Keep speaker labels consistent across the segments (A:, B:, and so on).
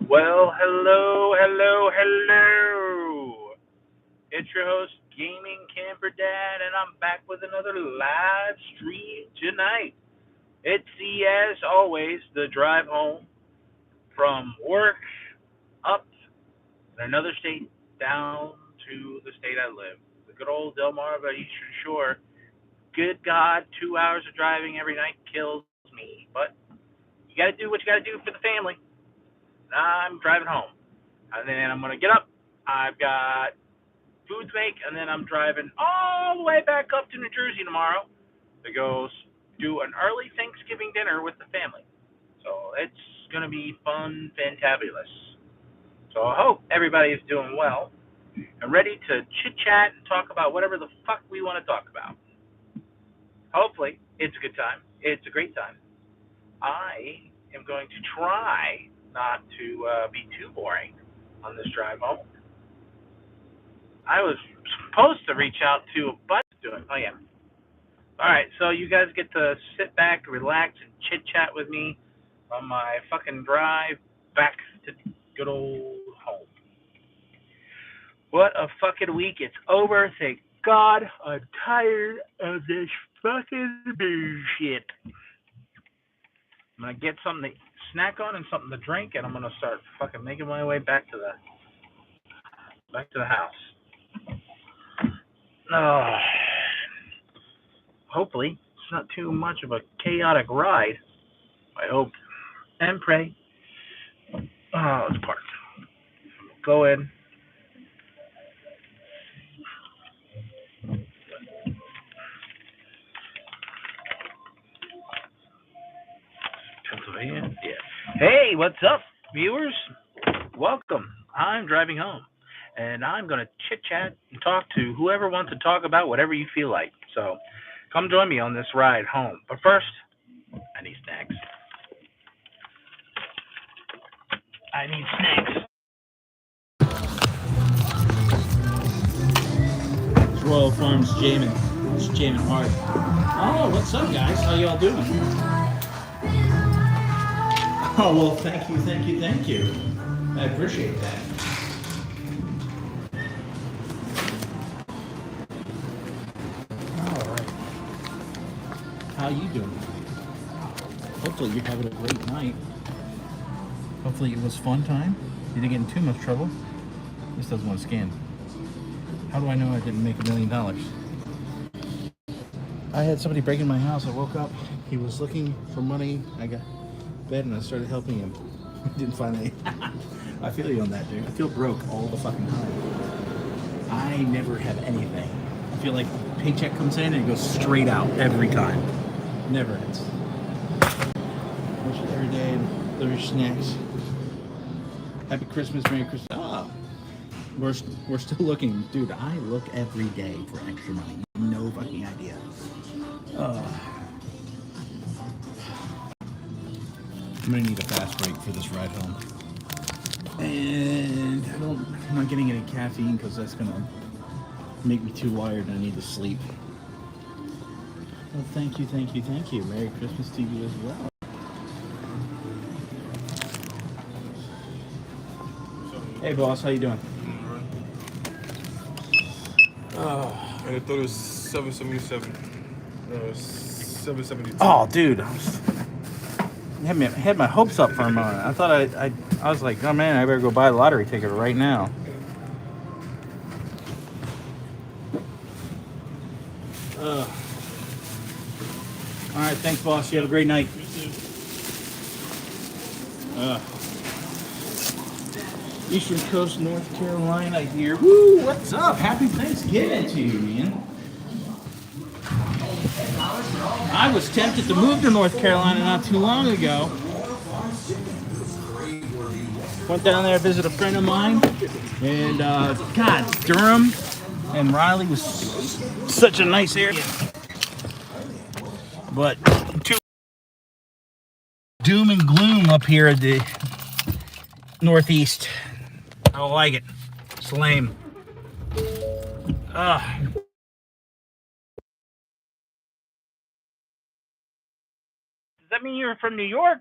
A: Well, hello. It's your host, GamingCamperDad, and I'm back with another live stream tonight. It's as always, the drive home from work up in another state down to the state I live. The good old Delmarva Eastern Shore. Good God, 2 hours of driving every night kills me. But you got to do what you got to do for the family. I'm driving home. And then I'm going to get up. I've got food to make, and then I'm driving all the way back up to New Jersey tomorrow to go do an early Thanksgiving dinner with the family. So it's going to be fun, fantabulous. So I hope everybody is doing well and ready to chit-chat and talk about whatever the fuck we want to talk about. Hopefully, it's a good time. It's a great time. I am going to try not to be too boring on this drive home. I was supposed to reach out to a bunch doing. Oh yeah. All right, so you guys get to sit back, relax, and chit chat with me on my fucking drive back to good old home. What a fucking week! It's over. Thank God. I'm tired of this fucking bullshit. I'm gonna get something to snack on and something to drink, and I'm gonna start fucking making my way back to the house. Oh, hopefully it's not too much of a chaotic ride. I hope and pray. Oh, it's parked. Go in. Pennsylvania. Yeah. Hey, what's up, viewers? Welcome. I'm driving home, and I'm going to chit-chat and talk to whoever wants to talk about whatever you feel like. So come join me on this ride home. But first, I need snacks.
B: 12 Farms Jamin. It's Jamin Hart. Oh, what's up, guys? How y'all doing? Oh, well, thank you. I appreciate that. All right. How you doing? Hopefully you're having a great night. Hopefully it was fun time. You didn't get in too much trouble. This doesn't want to scan. How do I know I didn't make $1 million? I had somebody break in my house. I woke up. He was looking for money. I got bed and I started helping him. Didn't find any. I feel you on that, dude. I feel broke all the fucking time. I never have anything. I feel like a paycheck comes in and it goes straight out every time. Never ends. Every day, there's snacks. Happy Christmas, Merry Christmas. Oh, we're still looking. Dude, I look every day for extra money. No fucking idea. I'm gonna need a fast break for this ride home. And I'm not getting any caffeine because that's gonna make me too wired and I need to sleep. Well, thank you. Merry Christmas to you as well. Hey boss, how you doing?
C: And I thought it was 777. No, it's 772.
B: Oh, dude, I had my hopes up for a moment. I thought I was like, oh man, I better go buy a lottery ticket right now. All right, thanks, boss. You have a great night. Eastern Coast, North Carolina here. Woo, what's up? Happy Thanksgiving to you, man. I was tempted to move to North Carolina not too long ago. Went down there to visit a friend of mine. And, God, Durham and Raleigh was such a nice area. But too doom and gloom up here at the Northeast. I don't like it. It's lame.
A: Does that mean you're from New York?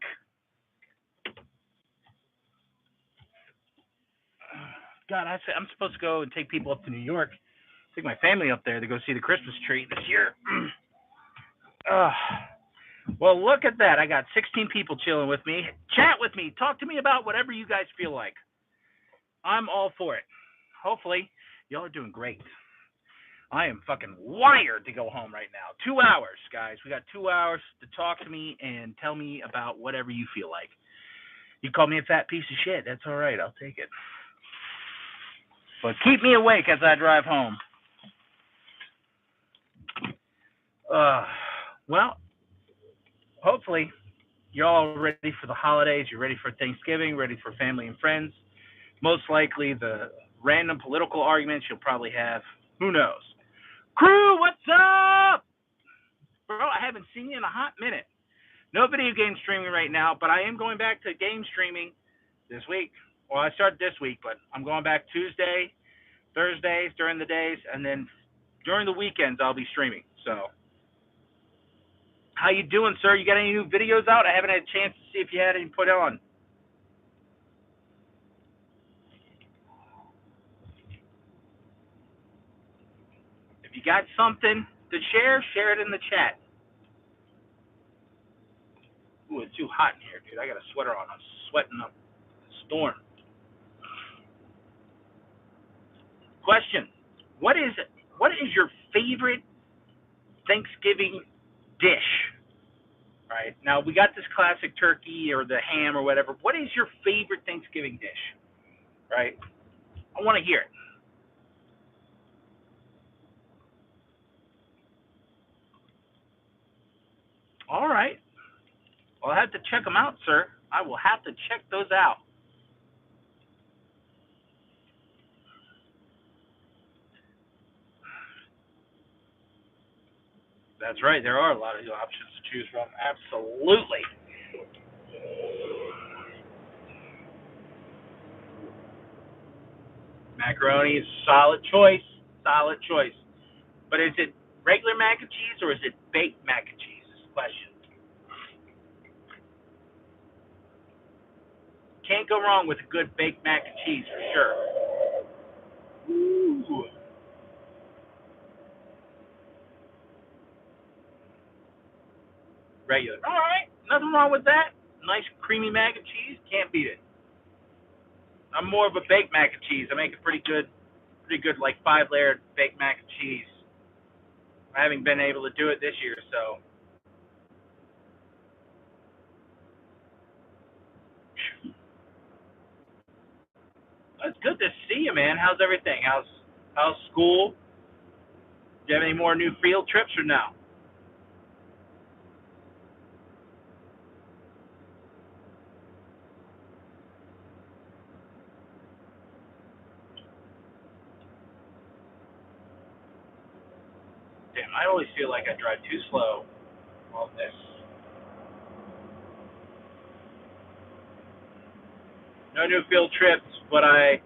A: God, I'm supposed to go and take people up to New York. Take my family up there to go see the Christmas tree this year. Well, look at that. I got 16 people chilling with me. Chat with me. Talk to me about whatever you guys feel like. I'm all for it. Hopefully, y'all are doing great. I am fucking wired to go home right now. 2 hours, guys. We got 2 hours to talk to me and tell me about whatever you feel like. You call me a fat piece of shit. That's all right. I'll take it. But keep me awake as I drive home. Well, hopefully you're all ready for the holidays. You're ready for Thanksgiving, ready for family and friends. Most likely the random political arguments you'll probably have. Who knows? Crew, what's up? Bro, I haven't seen you in a hot minute. No video game streaming right now, but I am going back to game streaming this week. Well, I started this week, but I'm going back Tuesday, Thursdays during the days, and then during the weekends I'll be streaming. So, how you doing, sir? You got any new videos out? I haven't had a chance to see if you had any put on. If you got something to share it in the chat. Ooh, it's too hot in here, dude. I got a sweater on. I'm sweating up a storm. Question: What is your favorite Thanksgiving dish? Right now, we got this classic turkey or the ham or whatever. What is your favorite Thanksgiving dish? Right, I want to hear it. All right. Well, I'll have to check them out, sir. I will have to check those out. That's right. There are a lot of options to choose from. Absolutely. Macaroni is a solid choice. Solid choice. But is it regular mac and cheese or is it baked mac and cheese? Is the question. Can't go wrong with a good baked mac and cheese for sure. Ooh. Regular. All right. Nothing wrong with that. Nice creamy mac and cheese. Can't beat it. I'm more of a baked mac and cheese. I make a pretty good like 5-layered baked mac and cheese. I haven't been able to do it this year, so it's good to see you, man. How's everything? How's school? Do you have any more new field trips or no? Damn, I always feel like I drive too slow on this. No new field trips, but I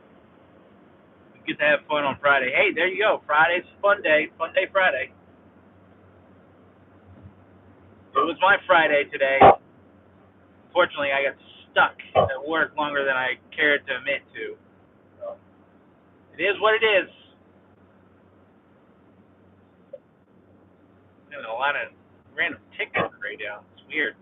A: get to have fun on Friday. Hey, there you go. Friday's a fun day. Fun day Friday. It was my Friday today. Fortunately, I got stuck at work longer than I cared to admit to. So, it is what it is. There's a lot of random tickets right now. It's weird.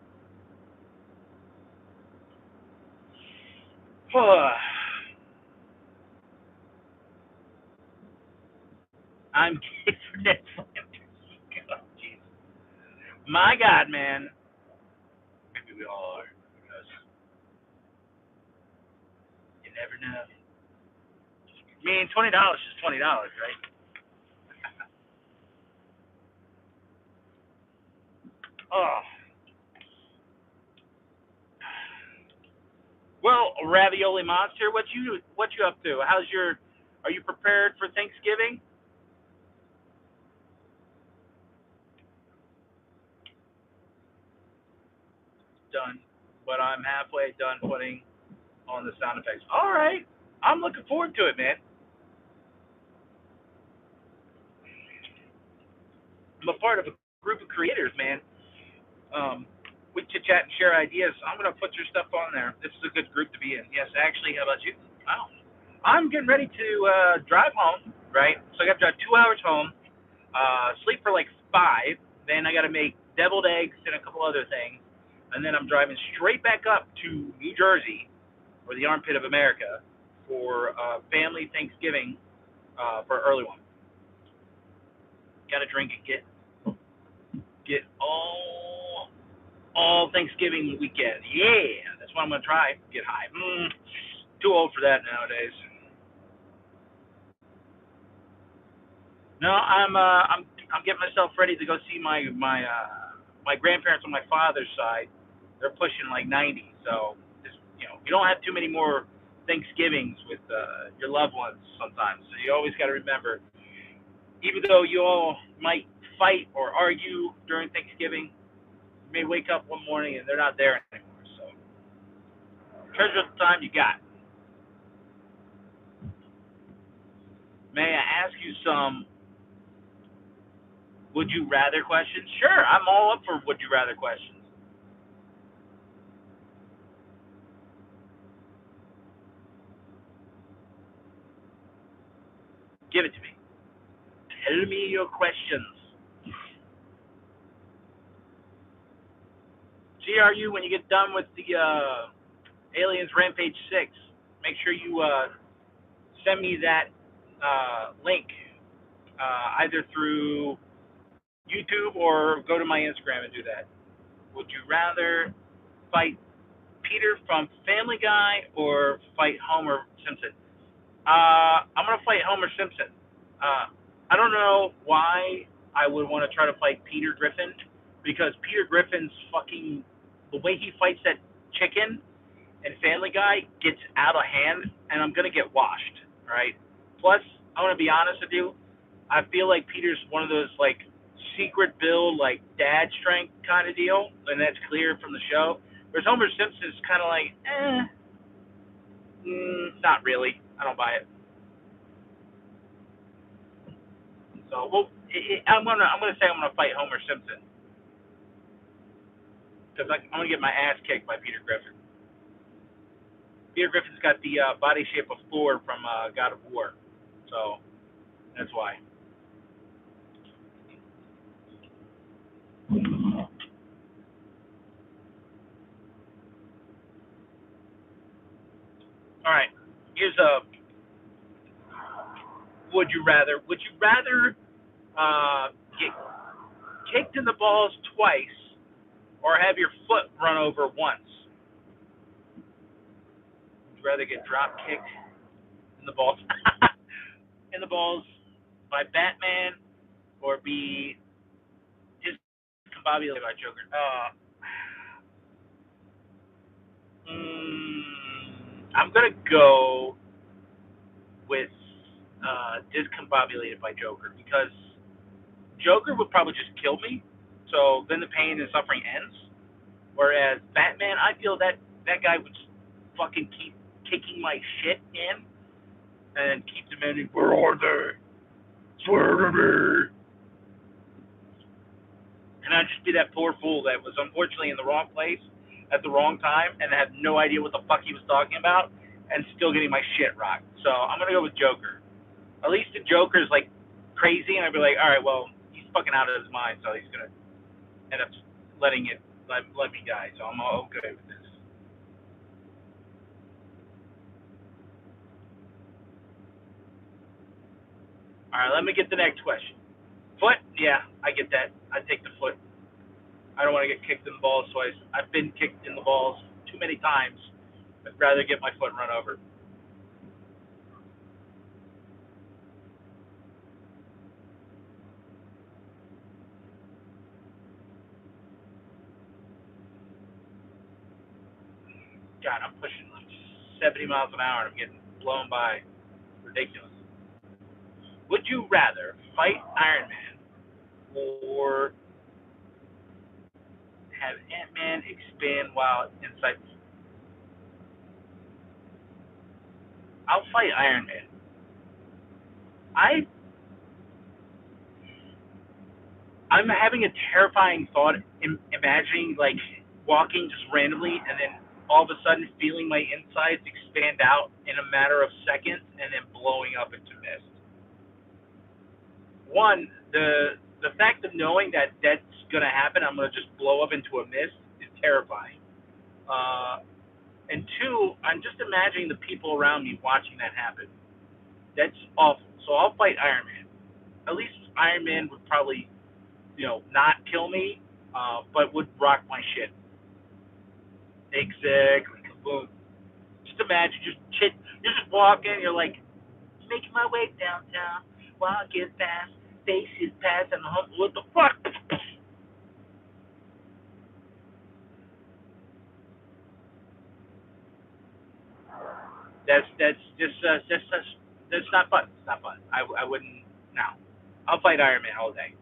A: I'm gay for Ned Flanders. Oh, jeez. My God, man. Maybe we all are. Because you never know. I mean, $20 is $20, right? Oh. Well, Ravioli Monster, what you up to? Are you prepared for Thanksgiving? Done. But I'm halfway done putting on the sound effects. All right. I'm looking forward to it, man. I'm a part of a group of creators, man. We chit chat and share ideas. I'm gonna put your stuff on there. This is a good group to be in. Yes, actually, how about you? Wow. I'm getting ready to drive home. Right, so I got to drive 2 hours home. Sleep for like 5. Then I got to make deviled eggs and a couple other things. And then I'm driving straight back up to New Jersey, or the armpit of America, for family Thanksgiving for early one. Got to drink and get all Thanksgiving weekend. Yeah, that's what I'm gonna try. Get high. Too old for that nowadays. No, I'm getting myself ready to go see my grandparents on my father's side. They're pushing like 90, so just, you don't have too many more Thanksgivings with your loved ones sometimes. So you always got to remember, even though you all might fight or argue during Thanksgiving, you may wake up one morning and they're not there anymore. So treasure the time you got. May I ask you some would you rather questions? Sure, I'm all up for would you rather questions. Give it to me. Tell me your questions. GRU, when you get done with the Aliens Rampage 6, make sure you send me that link either through YouTube or go to my Instagram and do that. Would you rather fight Peter from Family Guy or fight Homer Simpson? I'm going to fight Homer Simpson. I don't know why I would want to try to fight Peter Griffin, because Peter Griffin's fucking, the way he fights that chicken and Family Guy gets out of hand, and I'm going to get washed, right? Plus, I want to be honest with you, I feel like Peter's one of those, like, secret build, like, dad strength kind of deal, and that's clear from the show. Whereas Homer Simpson's kind of like, not really. I don't buy it. So, well, I'm gonna say I'm gonna fight Homer Simpson because I'm gonna get my ass kicked by Peter Griffin. Peter Griffin's got the body shape of Thor from God of War, so that's why. All right, here's a would you rather? Would you rather get kicked in the balls twice or have your foot run over once? Would you rather get drop kicked in the balls in the balls by Batman or be discombobulated by Joker? I'm gonna go with discombobulated by Joker, because Joker would probably just kill me, so then the pain and suffering ends. Whereas Batman, I feel that guy would fucking keep kicking my shit in and keep demanding, where are they? Swear to me. And I'd just be that poor fool that was unfortunately in the wrong place at the wrong time and had no idea what the fuck he was talking about and still getting my shit rocked. So I'm gonna go with Joker. At least the Joker's like crazy, and I'd be like, all right, well, he's fucking out of his mind, so he's gonna end up letting it let me die. So I'm all okay with this. All right, let me get the next question. Foot? Yeah, I get that. I take the foot. I don't want to get kicked in the balls twice. I've been kicked in the balls too many times. I'd rather get my foot run over. God, I'm pushing like 70 miles an hour and I'm getting blown by. Ridiculous. Would you rather fight Iron Man or have Ant-Man expand while inside? I'll fight Iron Man. I I'm having a terrifying thought, imagining like walking just randomly and then all of a sudden feeling my insides expand out in a matter of seconds and then blowing up into mist. One, the fact of knowing that that's gonna happen, I'm gonna just blow up into a mist, is terrifying. Uh, and two, I'm just imagining the people around me watching that happen. That's awful. So I'll fight Iron Man. At least Iron Man would probably, not kill me, but would rock my shit. Exactly. Boom. Just imagine, you're just walking, you're like, making my way downtown, walking fast, faces pass, and what the fuck? That's not fun. It's not fun. I wouldn't. No, I'll fight Iron Man all day.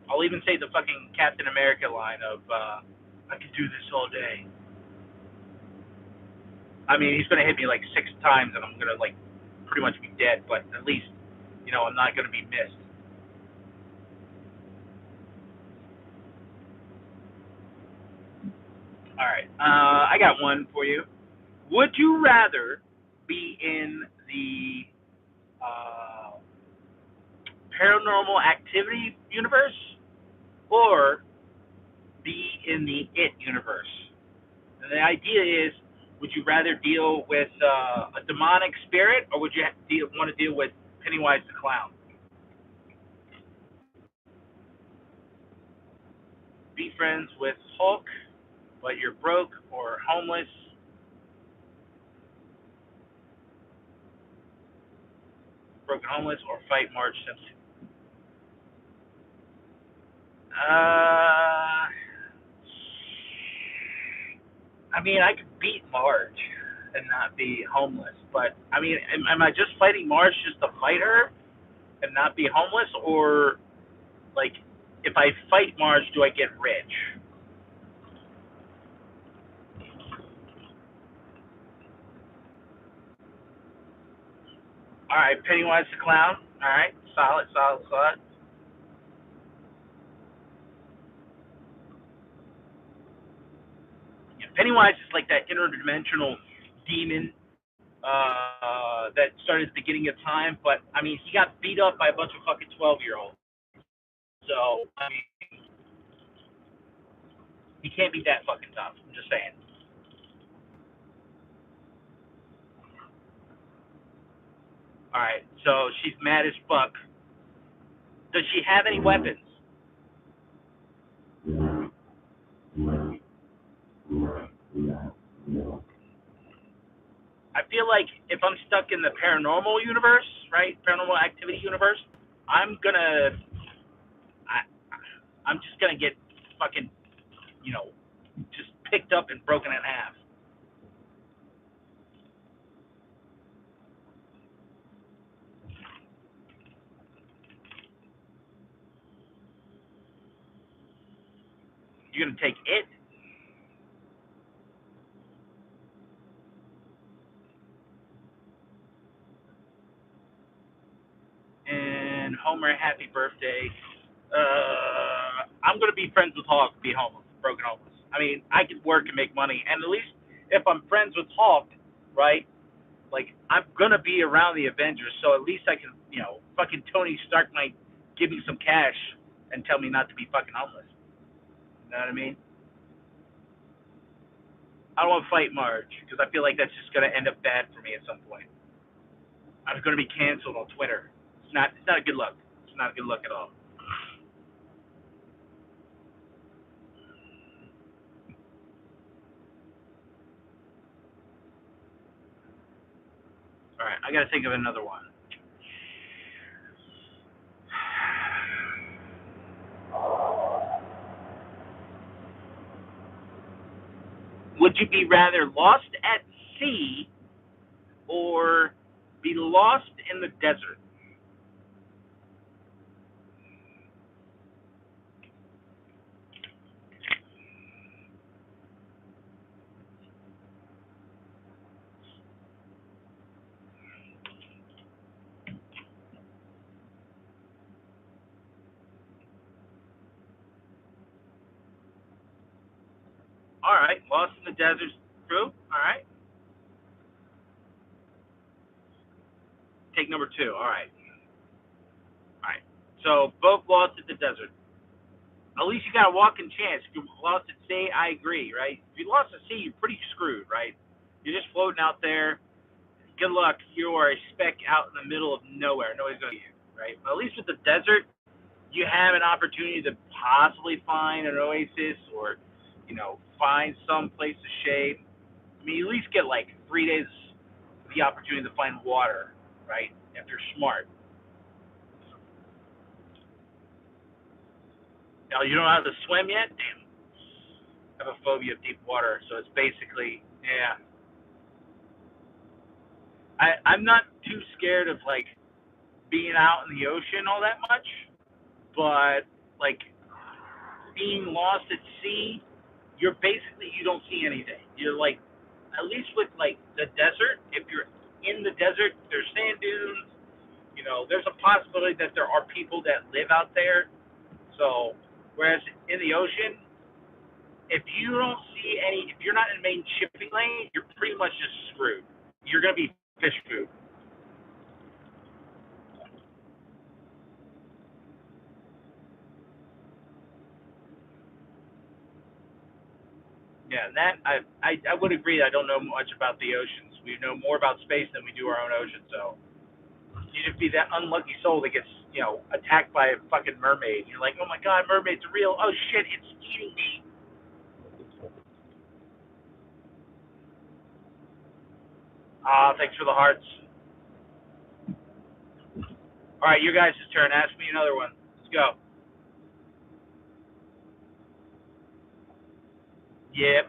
A: I'll even say the fucking Captain America line of I could do this all day. I mean, he's gonna hit me like 6 times, and I'm gonna like pretty much be dead. But at least, I'm not gonna be missed. All right, I got one for you. Would you rather be in the paranormal activity universe or be in the it universe? And the idea is, would you rather deal with a demonic spirit, or would you want to deal with Pennywise the clown? Be friends with Hulk, but you're broke or homeless. Broken homeless, or fight Marge Simpson. I mean, I could beat Marge and not be homeless, but I mean, am I just fighting Marge just to fight her and not be homeless, or like, if I fight Marge, do I get rich? All right, Pennywise the clown. All right, solid, solid, solid. Yeah, Pennywise is like that interdimensional demon that started at the beginning of time, but I mean, he got beat up by a bunch of fucking 12-year-olds. So I mean, he can't be that fucking tough. I'm just saying. All right, so she's mad as fuck. Does she have any weapons? I feel like if I'm stuck in the paranormal universe, right, paranormal activity universe, I'm gonna, I, I'm just gonna get fucking, you know, just picked up and broken in half. You're gonna take it, and Homer, happy birthday. I'm gonna be friends with Hawk, be homeless, broken homeless. I mean, I could work and make money, and at least if I'm friends with Hawk, right? Like, I'm gonna be around the Avengers, so at least I can, fucking Tony Stark might give me some cash and tell me not to be fucking homeless. You know what I mean? I don't want to fight Marge because I feel like that's just gonna end up bad for me at some point. I'm gonna be canceled on Twitter. It's not a good look. It's not a good look at all. All right, I gotta think of another one. Would you be rather lost at sea or be lost in the desert? right, Lost in the Desert. True. All right. Take number 2. All right. All right. So both Lost in the Desert. At least you got a walking chance. If you lost at sea, I agree, right? If you lost at sea, you're pretty screwed, right? You're just floating out there. Good luck. You are a speck out in the middle of nowhere. Nobody's going to see you, right? But at least with the desert, you have an opportunity to possibly find an oasis or, find some place to shade. I mean, you at least get like 3 days the opportunity to find water, right? If you're smart. Now, you don't know how to swim yet? Damn. I have a phobia of deep water, so it's basically, yeah. I'm not too scared of, like, being out in the ocean all that much, but, like, being lost at sea, you don't see anything. You're, like, at least with, like, the desert, if you're in the desert, there's sand dunes, there's a possibility that there are people that live out there. So, whereas in the ocean, if you don't see if you're not in the main shipping lane, you're pretty much just screwed. You're going to be fish food. Yeah, that I would agree. I don't know much about the oceans. We know more about space than we do our own ocean. So you just be that unlucky soul that gets attacked by a fucking mermaid. You're like, oh my god, mermaids are real. Oh shit, it's eating me. Thanks for the hearts. All right, your guys' turn. Ask me another one. Let's go. Yep.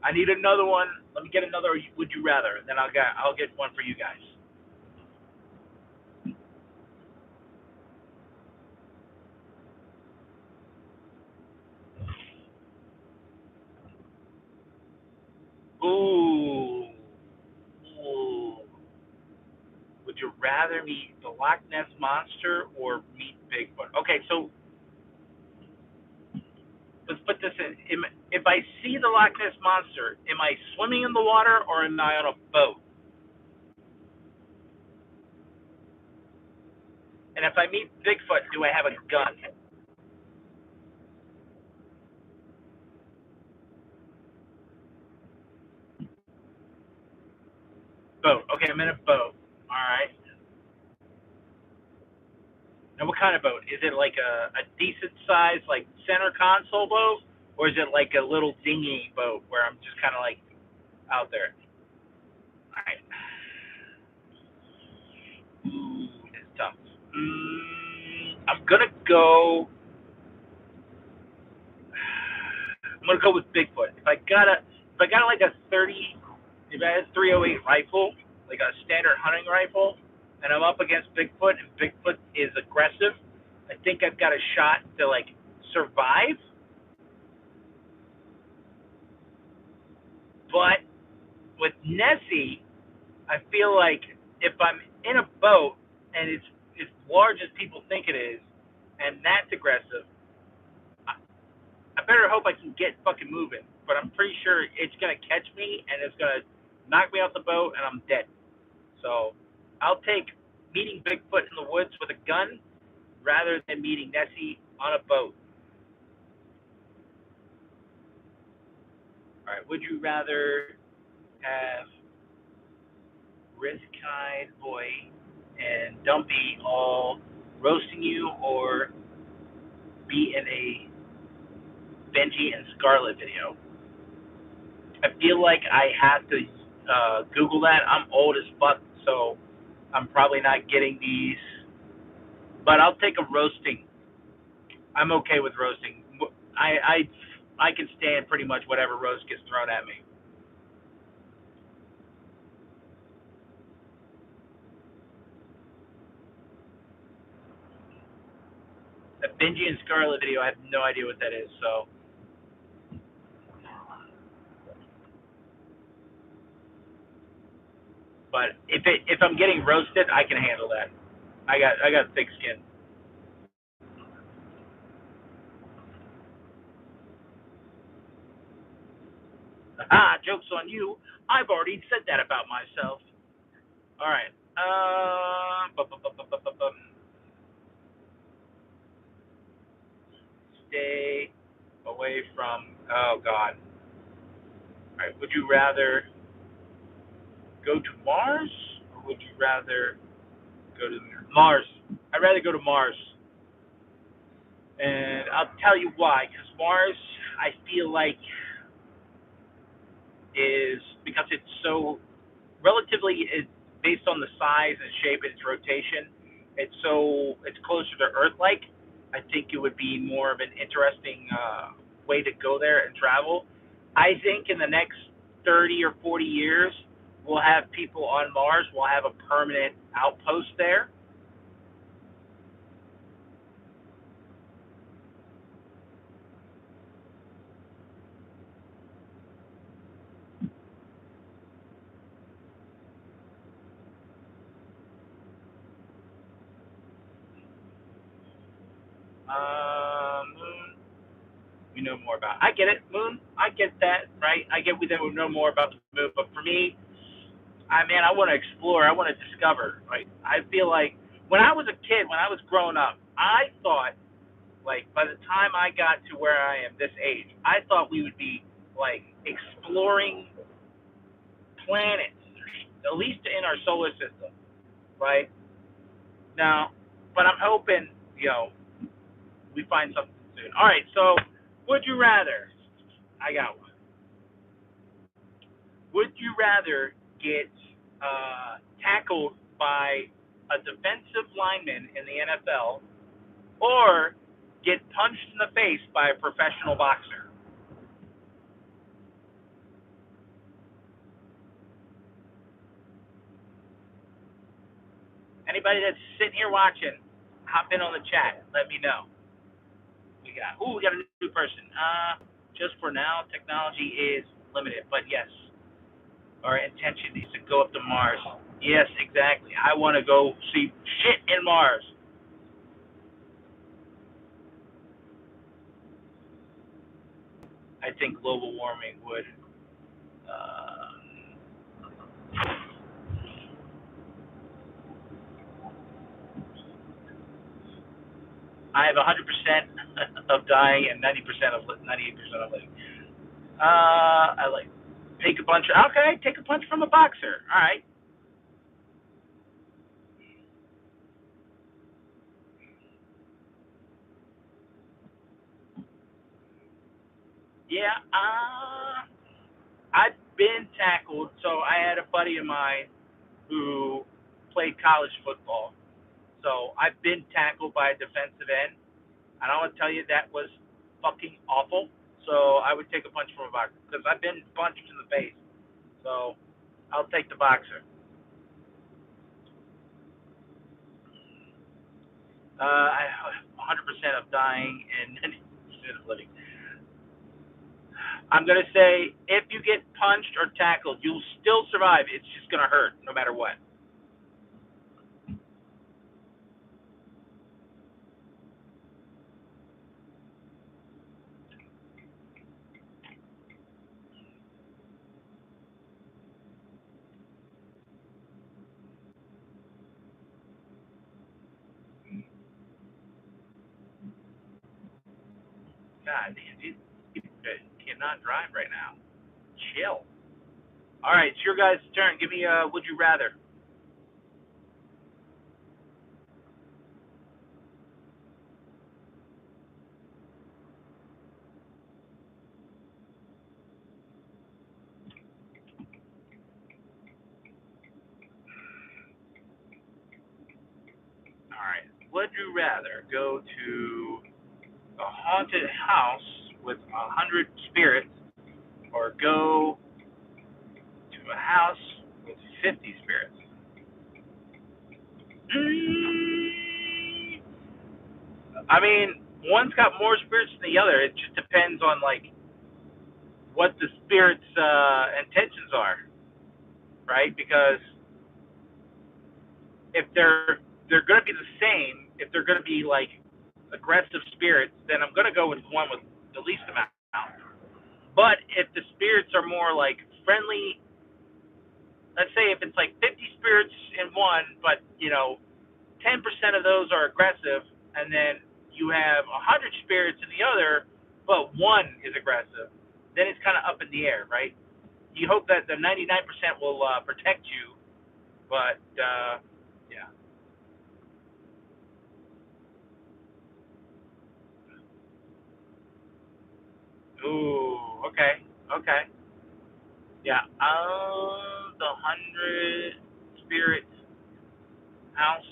A: I need another one. Let me get another. Would you rather? And then I'll get one for you guys. Ooh. Ooh. Would you rather meet the Loch Ness monster or meet Bigfoot? Okay, so let's put this in. If I see the Loch Ness monster, am I swimming in the water or am I on a boat? And if I meet Bigfoot, do I have a gun? Boat. Okay, I'm in a boat. All right. Now, what kind of boat? Is it like a decent size, like center console boat, or is it like a little dinghy boat where I'm just kind of like out there? All right. Ooh, it's tough. I'm gonna go. I'm gonna go with Bigfoot. If I got like a 30, if I had a 308 rifle, like a standard hunting rifle, and I'm up against Bigfoot, and Bigfoot is aggressive, I think I've got a shot to like survive. But with Nessie, I feel like if I'm in a boat and it's as large as people think it is, and that's aggressive, I better hope I can get fucking moving. But I'm pretty sure it's gonna catch me and it's gonna knock me off the boat and I'm dead. So I'll take meeting Bigfoot in the woods with a gun rather than meeting Nessie on a boat. All right. Would you rather have Risk-Eyed Boy and Dumpy all roasting you, or be in a Benji and Scarlet video? I feel like I have to Google that. I'm old as fuck, so I'm probably not getting these. But I'll take a roasting. I'm okay with roasting. I can stand pretty much whatever roast gets thrown at me. The Benji and Scarlet video, I have no idea what that is. So, but if I'm getting roasted, I can handle that. I got thick skin. Ah, joke's on you. I've already said that about myself. All right. Stay away from. Oh God. All right. Would you rather go to Mars or would you rather go to Mars? I'd rather go to Mars, and I'll tell you why. Because Mars, I feel like is because it's so relatively based on the size and shape and its rotation. It's closer to Earth-like. I think it would be more of an interesting way to go there and travel. I think in the next 30 or 40 years, we'll have people on Mars. We'll have a permanent outpost there. Moon, we know more about. I get it, Moon. I get that, right? I get we know more about the moon, but for me, I want to explore. I want to discover. Right? I feel like when I was a kid, when I was growing up, I thought like by the time I got to where I am this age, I thought we would be like exploring planets, at least in our solar system, right? Now, but I'm hoping we find something soon. All right, so would you rather? I got one. Would you rather get tackled by a defensive lineman in the NFL or get punched in the face by a professional boxer? Anybody that's sitting here watching, hop in on the chat. Let me know. We got a new person. Just for now, technology is limited, but yes, our intention is to go up to Mars. Yes, exactly. I want to go see shit in Mars. I think global warming would. Uh, I have 100% of dying and 90% of 98% of living. I like take a punch. Okay, take a punch from a boxer. All right. Yeah. I've been tackled. So I had a buddy of mine who played college football. So I've been tackled by a defensive end, and I want to tell you that was fucking awful. So I would take a punch from a boxer because I've been punched in the face. So I'll take the boxer. 100% of dying and 90% of living. I'm gonna say if you get punched or tackled, you'll still survive. It's just gonna hurt no matter what. God damn, these people cannot drive right now. Chill. All right, it's your guys' turn. Give me a would you rather. All right, would you rather go to a haunted house with 100 spirits or go to a house with 50 spirits? Mm, I mean, one's got more spirits than the other. It just depends on like what the spirits' intentions are, right? Because if they're going to be the same, if they're going to be like aggressive spirits, then I'm going to go with one with the least amount. But if the spirits are more like friendly, let's say if it's like 50 spirits in one, but 10% of those are aggressive, and then you have 100 spirits in the other, but one is aggressive, then it's kind of up in the air, right? You hope that the 99% will protect you, but yeah. Ooh, okay, okay, yeah. The 100 spirit house,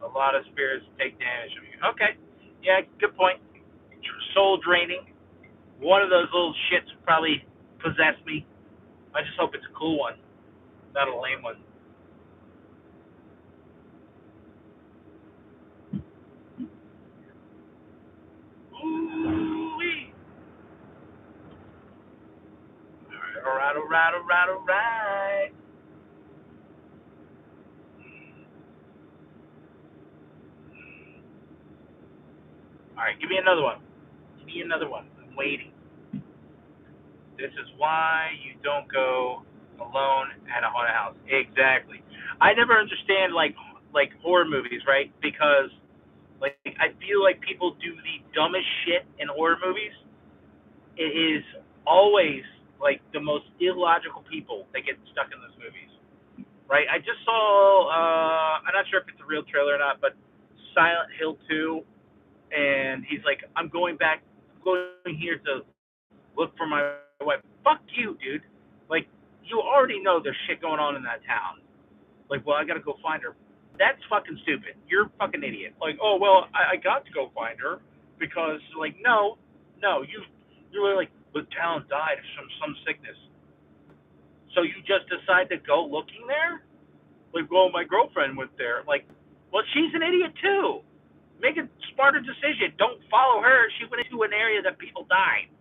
A: a lot of spirits take damage from you. Okay, yeah, good point. Soul draining. One of those little shits probably possessed me. I just hope it's a cool one, not a lame one. Ooh-wee. All right, all right, all right, all right. All right, give me another one. Give me another one. I'm waiting. This is why you don't go alone at a haunted house. Exactly. I never understand like horror movies, right? Because like I feel like people do the dumbest shit in horror movies. It is always like the most illogical people that get stuck in those movies, right? I just saw. I'm not sure if it's a real trailer or not, but Silent Hill 2, and he's like, "I'm going back. I'm going here to look for my wife." Fuck you, dude. Like, you already know there's shit going on in that town. Like, well, I gotta go find her. That's fucking stupid. You're a fucking idiot. Like, oh well, I got to go find her because, like, no, no, you were like the town died from some sickness, so you just decide to go looking there. Like, well, my girlfriend went there. Like, well, she's an idiot too. Make a smarter decision. Don't follow her. She went into an area that people died.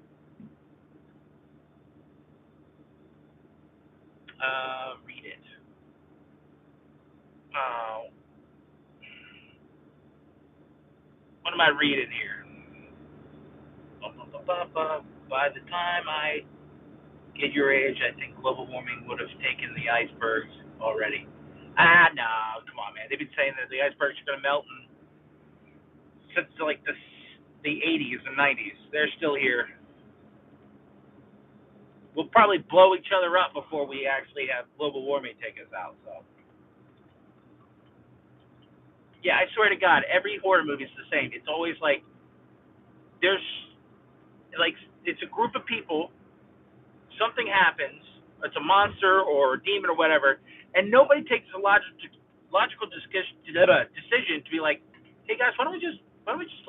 A: Read it. Uh, what am I reading here? By the time I get your age, I think global warming would have taken the icebergs already. Ah, no, come on, man. They've been saying that the icebergs are going to melt since like the 80s and 90s. They're still here. We'll probably blow each other up before we actually have global warming take us out. So, yeah, I swear to God, every horror movie is the same. It's always like there's like it's a group of people, something happens, it's a monster or a demon or whatever, and nobody takes a logical decision to be like, hey guys, why don't we just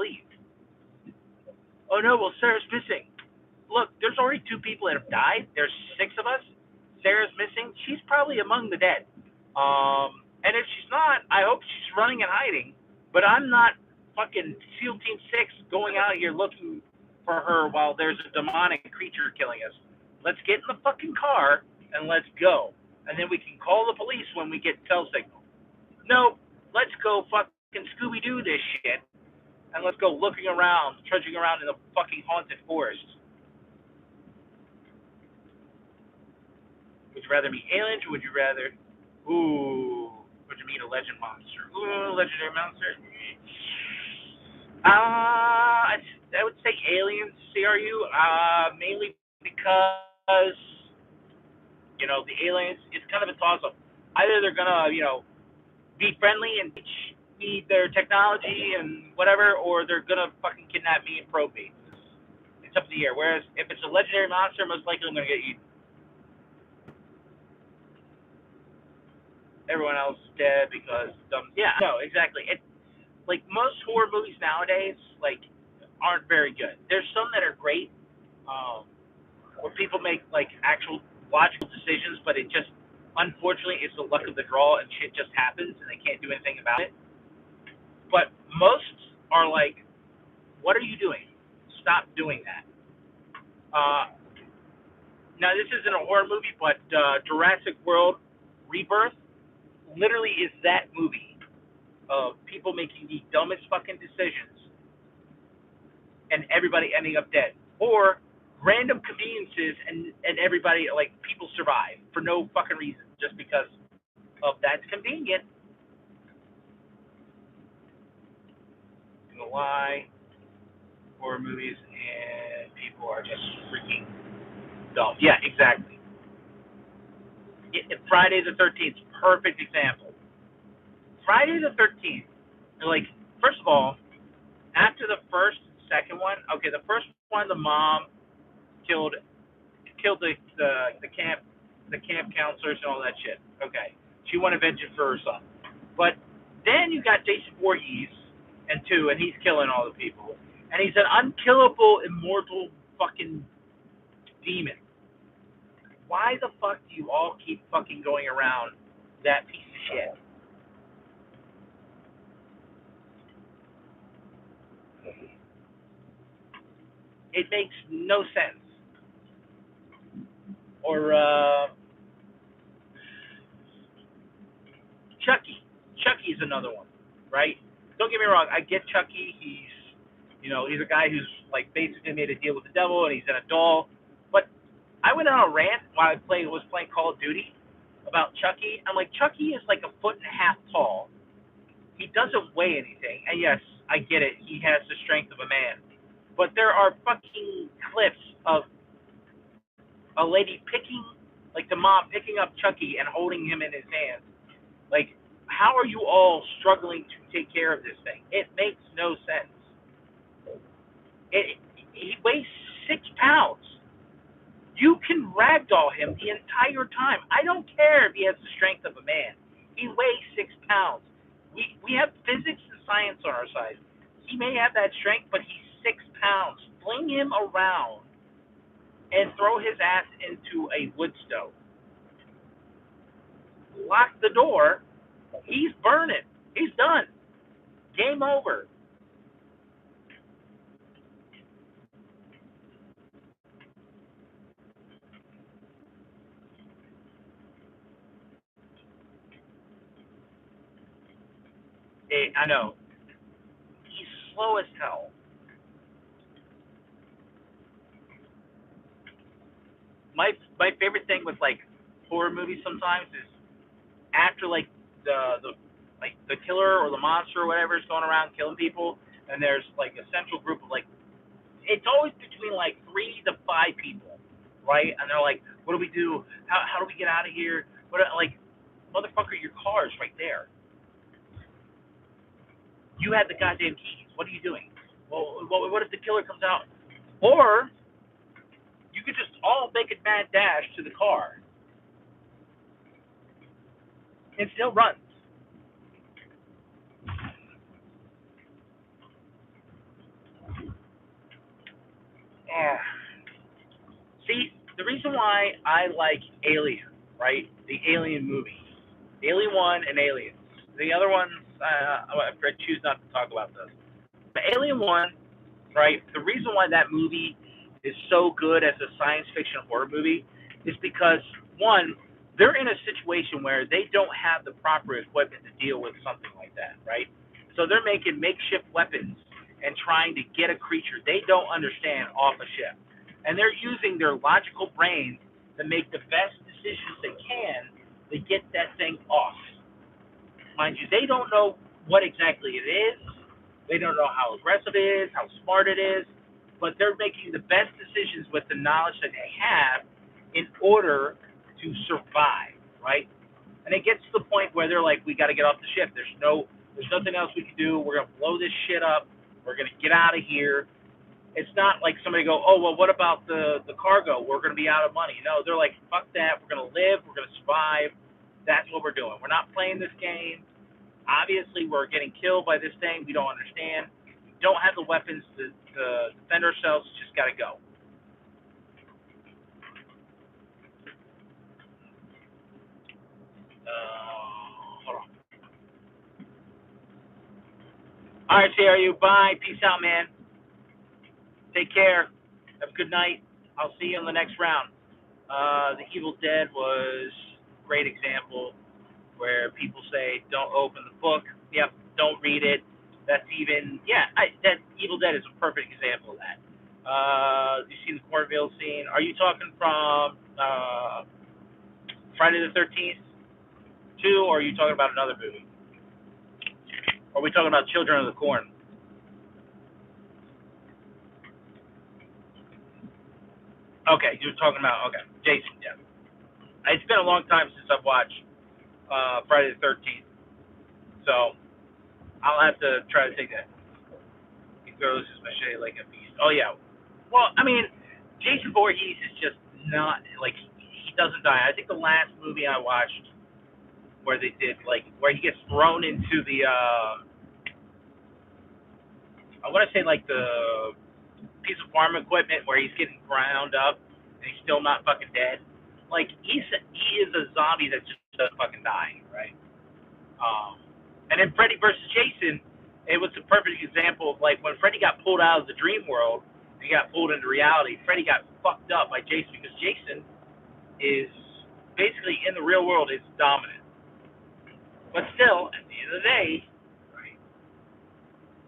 A: leave? Oh no, well Sarah's missing. Look, there's already two people that have died. There's six of us. Sarah's missing. She's probably among the dead. And if she's not, I hope she's running and hiding. But I'm not fucking SEAL Team 6 going out here looking for her while there's a demonic creature killing us. Let's get in the fucking car and let's go. And then we can call the police when we get cell signal. No, let's go fucking Scooby Doo this shit and let's go looking around, trudging around in the fucking haunted forest. Would you rather meet aliens or would you rather, would you meet a legend monster? Ooh, legendary monster. I would say aliens, CRU, mainly because, the aliens, it's kind of a toss up. Either they're going to, be friendly and teach me their technology and whatever, or they're going to fucking kidnap me and probe me. It's up in the air. Whereas if it's a legendary monster, most likely I'm going to get eaten. Everyone else is dead because yeah, no, exactly. It like most horror movies nowadays like aren't very good. There's some that are great, where people make like actual logical decisions, but it just unfortunately it's the luck of the draw and shit just happens and they can't do anything about it. But most are like, what are you doing? Stop doing that. Uh, Now this isn't a horror movie, but Jurassic World Rebirth literally is that movie of people making the dumbest fucking decisions and everybody ending up dead, or random conveniences, and everybody, like, people survive for no fucking reason, just because of that's convenient. No lie, horror movies and people are just freaking dumb. Yeah, exactly. Friday the 13th, perfect example. Friday the 13th, like, first of all, after the second one, okay, the first one, the mom killed the camp counselors and all that shit. Okay, she wanted vengeance for her son, but then you got Jason Voorhees and two, and he's killing all the people, and he's an unkillable, immortal fucking demon. Why the fuck do you all keep fucking going around that piece of shit? It makes no sense. Or Chucky. Chucky's another one, right? Don't get me wrong. I get Chucky. He's a guy who's like basically made a deal with the devil, and he's in a doll. But I went on a rant while was playing Call of Duty about Chucky. I'm like, Chucky is like a foot and a half tall. He doesn't weigh anything, and yes, I get it. He has the strength of a man, but there are fucking clips of a lady like the mom picking up Chucky and holding him in his hands. Like, how are you all struggling to take care of this thing? It makes no sense. He weighs 6 pounds. You can ragdoll him the entire time. I don't care if he has the strength of a man. He weighs 6 pounds. We have physics and science on our side. He may have that strength, but he's 6 pounds. Fling him around and throw his ass into a wood stove. Lock the door. He's burning. He's done. Game over. I know. He's slow as hell. My favorite thing with like horror movies sometimes is after like the killer or the monster or whatever is going around killing people, and there's like a central group of like, it's always between like 3 to 5 people, right? And they're like, what do we do? How do we get out of here? Like, motherfucker, your car is right there. You had the goddamn keys. What are you doing? Well, what if the killer comes out? Or you could just all make a mad dash to the car. It still runs. Yeah. See, the reason why I like Alien, right? The Alien movie. Alien 1 and Aliens. The other ones, I choose not to talk about those. But Alien 1, right? The reason why that movie is so good as a science fiction horror movie is because, one, they're in a situation where they don't have the proper equipment to deal with something like that, right? So they're making makeshift weapons and trying to get a creature they don't understand off a ship. And they're using their logical brains to make the best decisions they can to get that thing off. Mind you, they don't know what exactly it is. They don't know how aggressive it is, how smart it is, but they're making the best decisions with the knowledge that they have in order to survive, right? And it gets to the point where they're like, we got to get off the ship. There's nothing else we can do. We're gonna blow this shit up. We're gonna get out of here. It's not like somebody go, oh well, what about the cargo? We're gonna be out of money. No, they're like, fuck that. We're gonna live. We're gonna survive. That's what we're doing. We're not playing this game. Obviously, we're getting killed by this thing. We don't understand. We don't have the weapons to defend ourselves. Just got to go. Hold on. All right, CRU. Bye. Peace out, man. Take care. Have a good night. I'll see you in the next round. The Evil Dead was a great example where people say, don't open the book. Yep, don't read it. That's even, that Evil Dead is a perfect example of that. You see the cornfield scene. Are you talking from Friday the 13th 2, or are you talking about another movie? Or are we talking about Children of the Corn? Okay, you're talking about, okay, Jason, yeah. It's been a long time since I've watched Friday the 13th, so I'll have to try to take that. He throws his machete like a beast. Oh, yeah. Well, I mean, Jason Voorhees is just not, like, he doesn't die. I think the last movie I watched where they did, like, where he gets thrown into the, I want to say, like, the piece of farm equipment where he's getting ground up and he's still not fucking dead. Like, he is a zombie that just doesn't fucking die, right? And then Freddy versus Jason, it was a perfect example of like when Freddy got pulled out of the dream world and he got pulled into reality. Freddy got fucked up by Jason because Jason is basically in the real world is dominant, but still at the end of the day, right?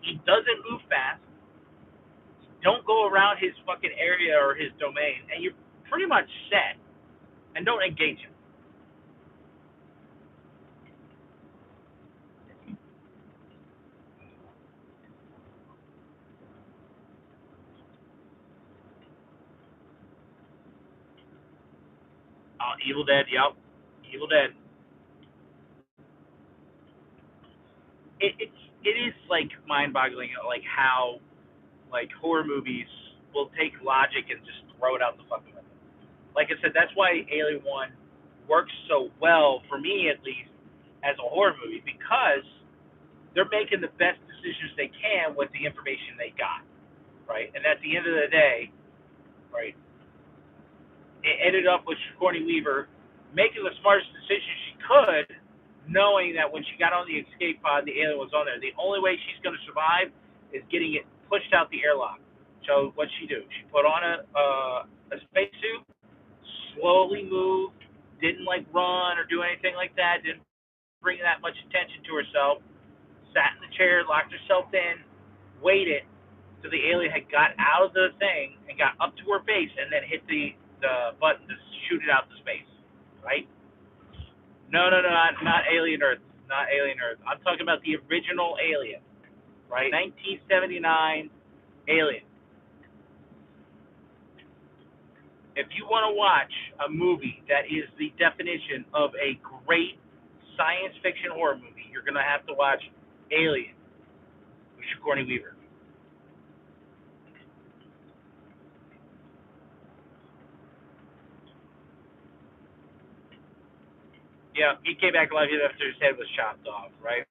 A: He doesn't move fast. Don't go around his fucking area or his domain, and you're pretty much set. And don't engage him. Evil Dead, yep. Evil Dead. It is like mind-boggling, like how like horror movies will take logic and just throw it out the fucking window. Like I said, that's why Alien One works so well for me, at least, as a horror movie because they're making the best decisions they can with the information they got, right? And at the end of the day, right, it ended up with Sigourney Weaver making the smartest decision she could, knowing that when she got on the escape pod, the alien was on there. The only way she's going to survive is getting it pushed out the airlock. So what'd she do? She put on a spacesuit, slowly moved, didn't like run or do anything like that, didn't bring that much attention to herself, sat in the chair, locked herself in, waited till the alien had got out of the thing and got up to her base and then hit the button to shoot it out to space. Right? No, no, no, not Alien Earth. Not Alien Earth. I'm talking about the original Alien, right? 1979 Alien. If you want to watch a movie that is the definition of a great science fiction horror movie, you're going to have to watch Alien with Sigourney Weaver. Yeah, he came back alive after his head was chopped off, right?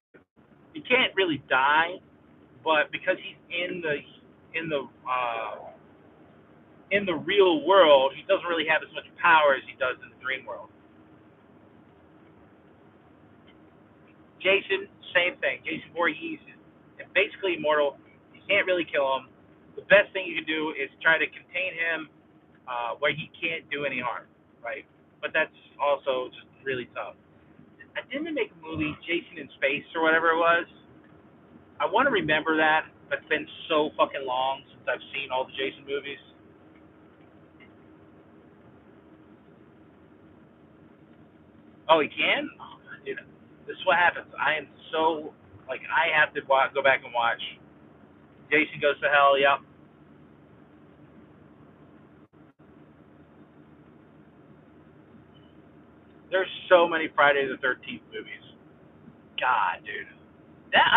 A: He can't really die, but because he's in the in the real world, he doesn't really have as much power as he does in the dream world. Jason, same thing. Jason Voorhees is basically immortal. You can't really kill him. The best thing you can do is try to contain him where he can't do any harm, right? But that's also just really tough. I didn't make a movie, Jason in Space or whatever it was. I want to remember that, but it's been so fucking long since I've seen all the Jason movies. Oh, he can? Oh, dude, this is what happens. I am so like I have to go back and watch. Jason Goes to Hell. Yep. There's so many Friday the 13th movies. God, dude, that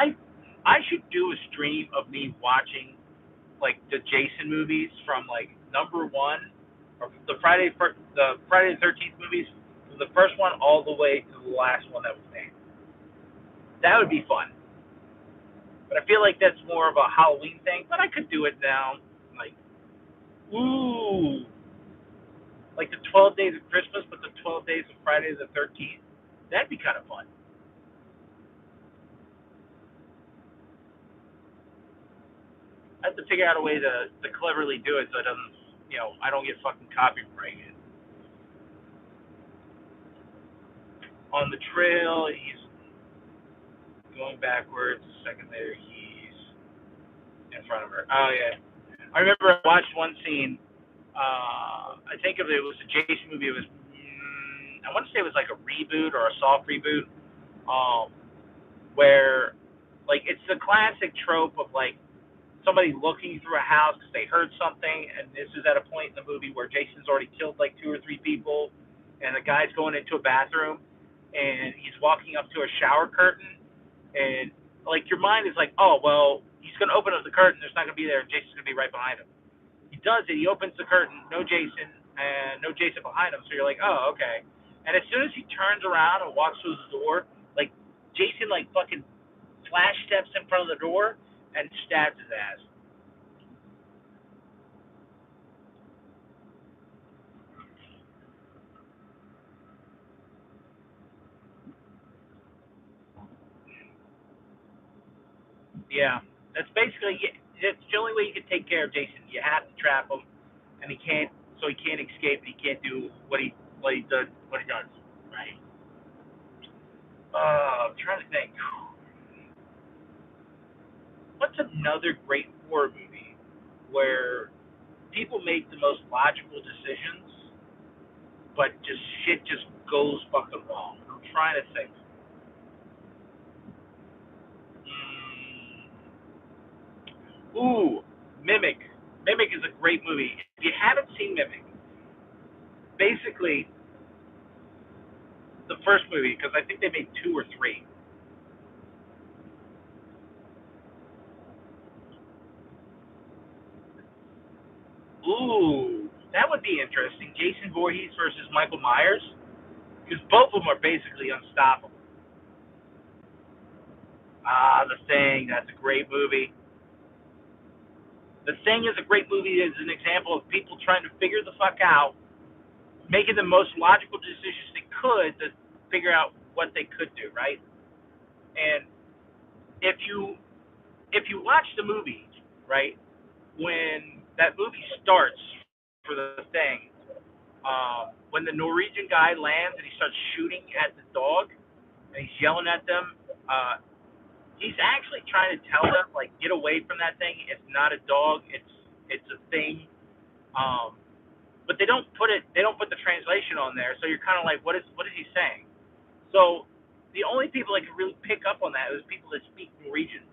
A: I should do a stream of me watching like the Jason movies from like number one or the Friday the 13th movies from the first one all the way to the last one that was made. That would be fun. But I feel like that's more of a Halloween thing. But I could do it now. Like, ooh, like the 12 Days of Christmas, but the 12 Days of Friday the 13th. That'd be kind of fun. I have to figure out a way to cleverly do it so it doesn't, I don't get fucking copyrighted. On the trail, he's going backwards. A second later, he's in front of her. Oh, yeah. I remember I watched one scene. I think if it was a Jason movie, it was I want to say it was like a reboot or a soft reboot, um, where like it's the classic trope of like somebody looking through a house because they heard something, and this is at a point in the movie where Jason's already killed like 2 or 3 people, and the guy's going into a bathroom, and he's walking up to a shower curtain, and like your mind is like, oh well, he's gonna open up the curtain, there's not gonna be there, and Jason's gonna be right behind him. He does it. He opens the curtain, no Jason, and no Jason behind him. So you're like, oh, okay. And as soon as he turns around and walks through the door, like Jason, like fucking flash steps in front of the door and stabs his ass. Yeah, that's basically it's the only way you can take care of Jason. You have to trap him, and he can't, so he can't escape. And he can't do what he does. Right. I'm trying to think. What's another great horror movie where people make the most logical decisions, but just shit just goes fucking wrong? I'm trying to think. Ooh, Mimic. Mimic is a great movie. If you haven't seen Mimic, basically the first movie, because I think they made two or three. Ooh, that would be interesting. Jason Voorhees versus Michael Myers, because both of them are basically unstoppable. The Thing. That's a great movie. The Thing is a great movie. It's an example of people trying to figure the fuck out, making the most logical decisions they could to figure out what they could do, right? And if you watch the movie, right, when that movie starts for the Thing, when the Norwegian guy lands and he starts shooting at the dog and he's yelling at them, he's actually trying to tell them like get away from that thing. It's not a dog. It's a thing. Um, but they don't put it. They don't put the translation on there. So you're kind of like, what is he saying? So the only people that can really pick up on that is people that speak Norwegian.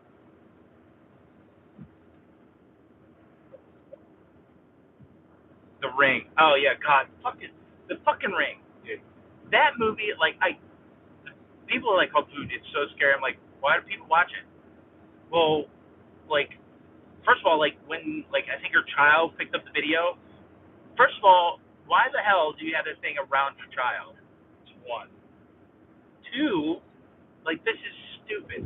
A: The Ring. Oh yeah, God, fucking the fucking Ring, dude. That movie, like people are like, oh dude, it's so scary. I'm like, why do people watch it? Well, like first of all, like when like I think her child picked up the video. First of all, why the hell do you have this thing around your child? One. Two, like this is stupid.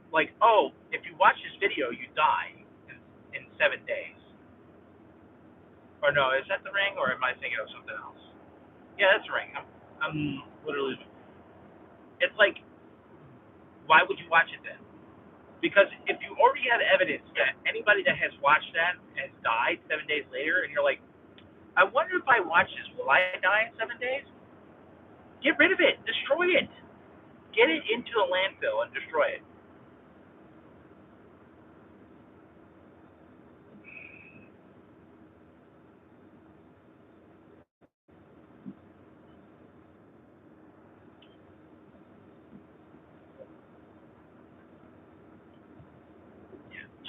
A: Like, oh, if you watch this video, you die in 7 days. Or no, is that the Ring, or am I thinking of something else? Yeah, that's the Ring. I'm literally. It's like, why would you watch it then? Because if you already have evidence that anybody that has watched that has died 7 days later, and you're like, I wonder if I watch this, will I die in 7 days? Get rid of it. Destroy it. Get it into a landfill and destroy it.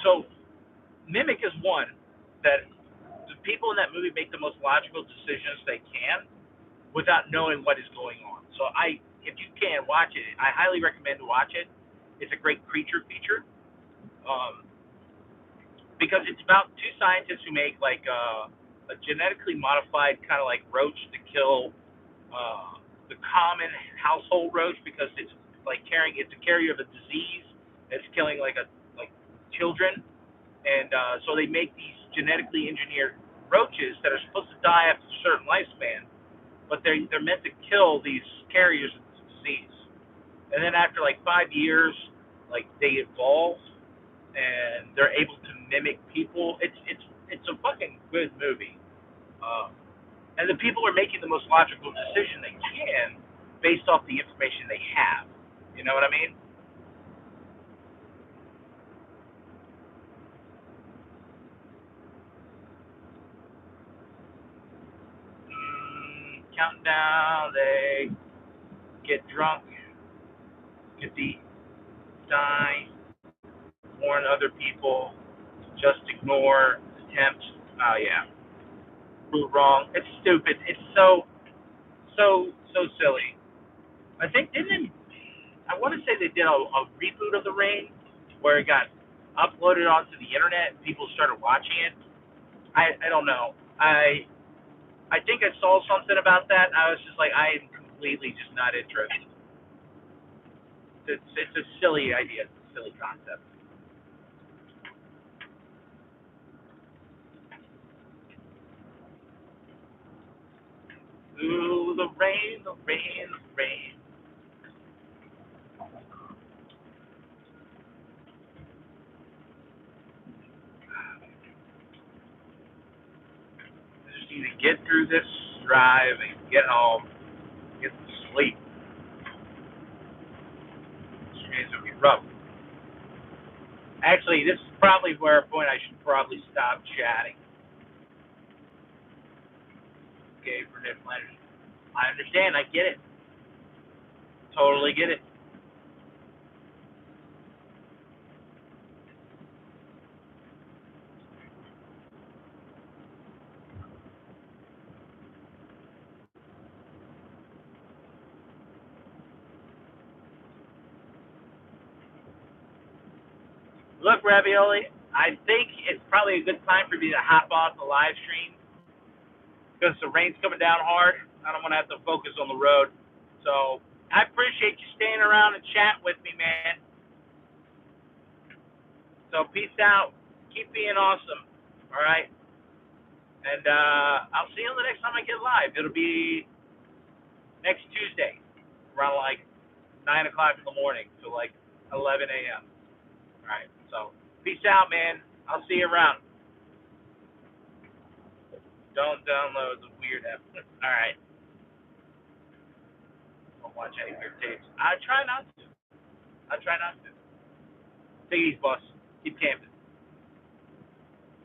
A: So, Mimic is one that the people in that movie make the most logical decisions they can without knowing what is going on. So, if you can watch it, I highly recommend to watch it. It's a great creature feature um, because it's about two scientists who make like a genetically modified kind of like roach to kill the common household roach because it's a carrier of a disease that's killing like children, and so they make these genetically engineered roaches that are supposed to die after a certain lifespan, but they're meant to kill these carriers of the disease, and then after like 5 years, like they evolve and they're able to mimic people. It's a fucking good movie. Um, and the people are making the most logical decision they can based off the information they have. You know what I mean? counting down. They get drunk, get the die, warn other people, just ignore attempts. Oh yeah, prove wrong. It's stupid. It's so silly. I think didn't I want to say they did a reboot of The Rain where it got uploaded onto the internet and people started watching it. I don't know. I think I saw something about that. I was just like, I am completely just not interested. It's a silly idea. It's a silly concept. Ooh, the rain, the rain, the rain. I just need to get through this drive and get home, get some sleep. Which means it'll be rough. Actually, this is probably where a point I should probably stop chatting. Okay, for Nick Leonard. I understand. I get it. Totally get it. Look, Ravioli, I think it's probably a good time for me to hop off the live stream because the rain's coming down hard. I don't want to have to focus on the road. So I appreciate you staying around and chatting with me, man. So peace out. Keep being awesome. All right. And I'll see you the next time I get live. It'll be next Tuesday around like 9 o'clock in the morning to like 11 a.m. All right. So peace out, man. I'll see you around. Don't download the weird app. All right. Don't watch any weird tapes. I try not to. I try not to. Take it easy, boss. Keep camping.